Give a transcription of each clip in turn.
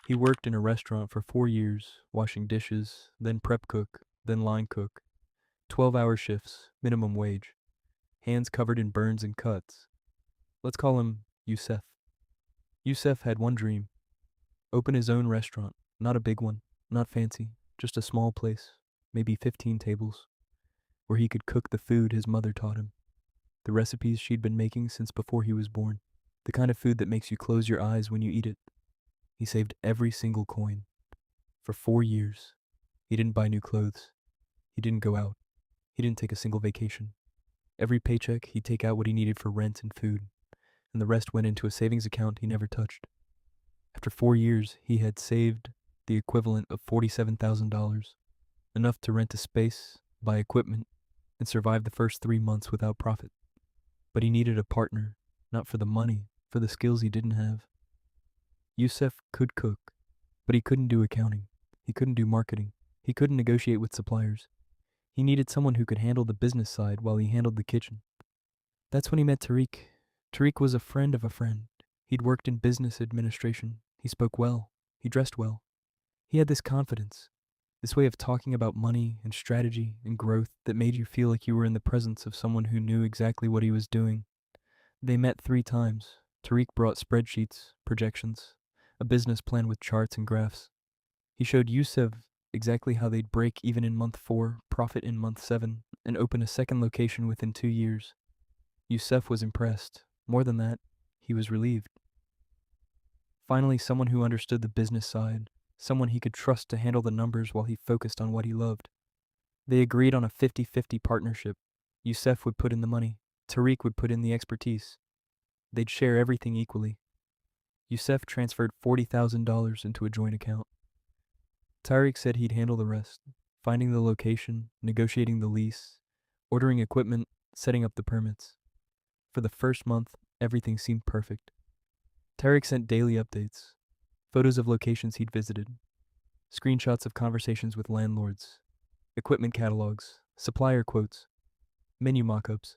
He worked in a restaurant for 4 years, washing dishes, then prep cook, then line cook. 12-hour shifts, minimum wage. Hands covered in burns and cuts. Let's call him Youssef. Youssef had one dream: open his own restaurant. Not a big one, not fancy, just a small place, maybe 15 tables, where he could cook the food his mother taught him, the recipes she'd been making since before he was born, the kind of food that makes you close your eyes when you eat it. He saved every single coin. For 4 years, he didn't buy new clothes. He didn't go out. He didn't take a single vacation. Every paycheck, he'd take out what he needed for rent and food, and the rest went into a savings account he never touched. After 4 years, he had saved the equivalent of $47,000, enough to rent a space, buy equipment, and survive the first 3 months without profit. But he needed a partner, not for the money, for the skills he didn't have. Youssef could cook, but he couldn't do accounting. He couldn't do marketing. He couldn't negotiate with suppliers. He needed someone who could handle the business side while he handled the kitchen. That's when he met Tariq. Tariq was a friend of a friend. He'd worked in business administration. He spoke well. He dressed well. He had this confidence, this way of talking about money and strategy and growth that made you feel like you were in the presence of someone who knew exactly what he was doing. They met 3 times. Tariq brought spreadsheets, projections, a business plan with charts and graphs. He showed Yusuf exactly how they'd break even in month 4, profit in month 7, and open a second location within 2 years. Yusuf was impressed. More than that, he was relieved. Finally, someone who understood the business side, someone he could trust to handle the numbers while he focused on what he loved. They agreed on a 50-50 partnership. Yusuf would put in the money. Tariq would put in the expertise. They'd share everything equally. Yusuf transferred $40,000 into a joint account. Tariq said he'd handle the rest, finding the location, negotiating the lease, ordering equipment, setting up the permits. For the first month, everything seemed perfect. Tariq sent daily updates, photos of locations he'd visited, screenshots of conversations with landlords, equipment catalogs, supplier quotes, menu mock-ups.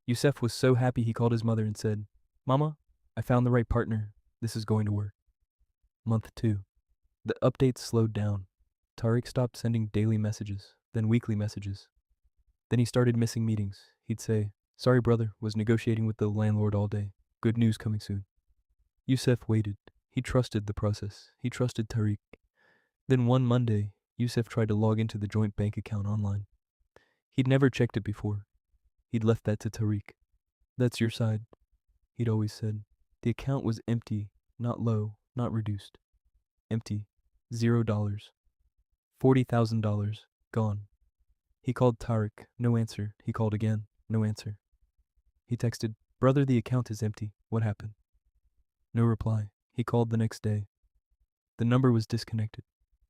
Yusuf was so happy he called his mother and said, "Mama, I found the right partner. This is going to work." Month 2. The updates slowed down. Tariq stopped sending daily messages, then weekly messages. Then he started missing meetings. He'd say, "Sorry, brother, was negotiating with the landlord all day. Good news coming soon." Yusuf waited. He trusted the process. He trusted Tariq. Then one Monday, Yusuf tried to log into the joint bank account online. He'd never checked it before. He'd left that to Tariq. "That's your side," he'd always said. The account was empty, not low, not reduced. Empty. $0. $40,000. Gone. He called Tariq. No answer. He called again. No answer. He texted, "Brother, the account is empty. What happened?" No reply. He called the next day. The number was disconnected.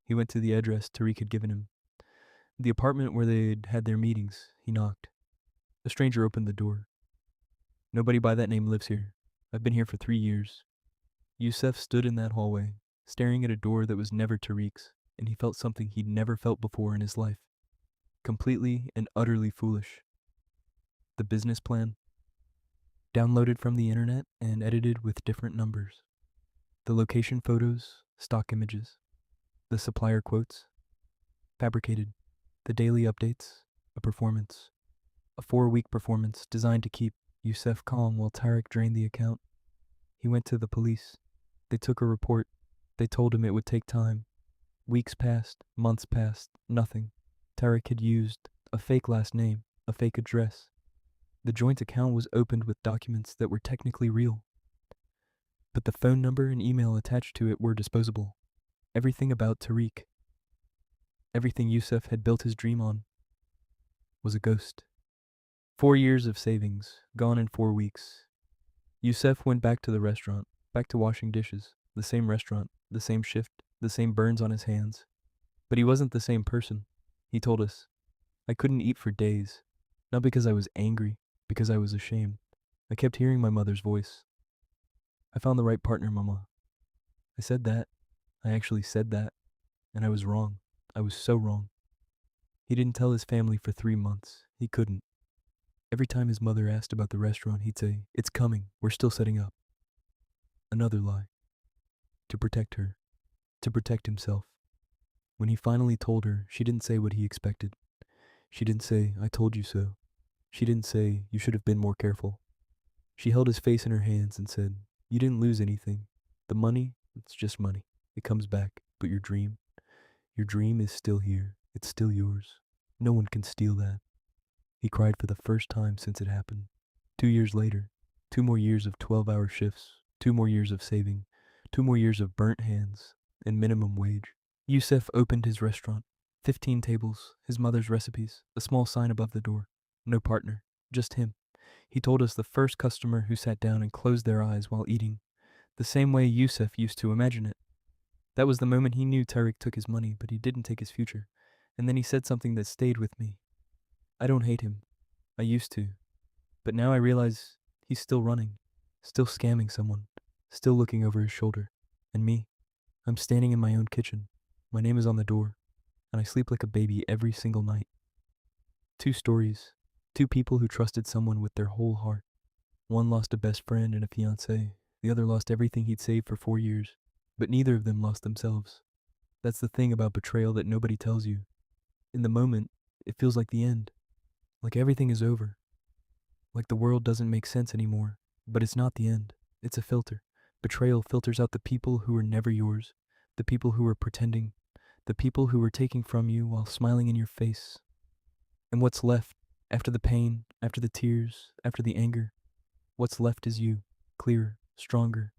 He went to the address Tariq had given him. The apartment where they'd had their meetings. He knocked. A stranger opened the door. "Nobody by that name lives here. I've been here for 3 years." Yusuf stood in that hallway, staring at a door that was never Tariq's, and he felt something he'd never felt before in his life. Completely and utterly foolish. The business plan? Downloaded from the internet and edited with different numbers. The location photos, stock images. The supplier quotes? Fabricated. The daily updates? A performance. A 4-week performance designed to keep Yusuf calm while Tariq drained the account. He went to the police. They took a report. They told him it would take time. Weeks passed, months passed, nothing. Tariq had used a fake last name, a fake address. The joint account was opened with documents that were technically real. But the phone number and email attached to it were disposable. Everything about Tariq, everything Yusuf had built his dream on, was a ghost. 4 years of savings, gone in 4 weeks. Yusuf went back to the restaurant, back to washing dishes, the same restaurant, the same shift, the same burns on his hands. But he wasn't the same person. He told us, "I couldn't eat for days, not because I was angry, because I was ashamed. I kept hearing my mother's voice. I found the right partner, Mama." I said that. I actually said that. And I was wrong. I was so wrong. He didn't tell his family for 3 months. He couldn't. Every time his mother asked about the restaurant, he'd say, "It's coming. We're still setting up." Another lie. To protect her. to protect himself. When he finally told her, she didn't say what he expected. She didn't say, "I told you so." She didn't say, "You should have been more careful." She held his face in her hands and said, "You didn't lose anything. The money, it's just money. It comes back. But your dream is still here. It's still yours. No one can steal that." He cried for the first time since it happened. 2 years later, 2 more years of 12-hour shifts, 2 more years of saving, 2 more years of burnt hands, and minimum wage. Yusef opened his restaurant. 15 tables, his mother's recipes, a small sign above the door. No partner, just him. He told us the first customer who sat down and closed their eyes while eating, the same way Yusef used to imagine it. That was the moment he knew Tariq took his money, but he didn't take his future. And then he said something that stayed with me. "I don't hate him. I used to. But now I realize he's still running, still scamming someone, still looking over his shoulder. And me, I'm standing in my own kitchen. My name is on the door, and I sleep like a baby every single night." Two stories, two people who trusted someone with their whole heart. One lost a best friend and a fiancé, the other lost everything he'd saved for 4 years, but neither of them lost themselves. That's the thing about betrayal that nobody tells you. In the moment, it feels like the end, like everything is over, like the world doesn't make sense anymore, but it's not the end. It's a filter. Betrayal filters out the people who were never yours, the people who were pretending, the people who were taking from you while smiling in your face. And what's left, after the pain, after the tears, after the anger, what's left is you, clearer, stronger,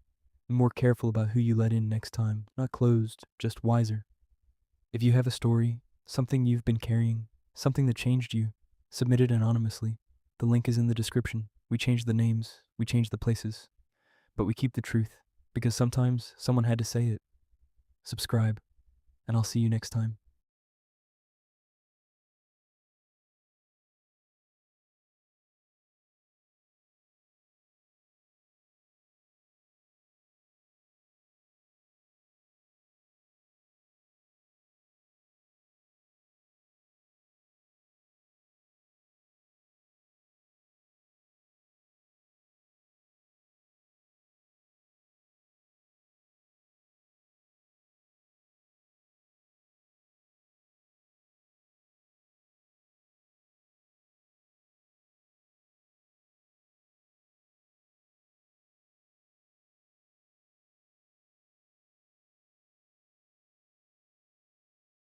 and more careful about who you let in next time, not closed, just wiser. If you have a story, something you've been carrying, something that changed you, submit it anonymously. The link is in the description. We change the names, we change the places, but we keep the truth, because sometimes someone had to say it. Subscribe, and I'll see you next time.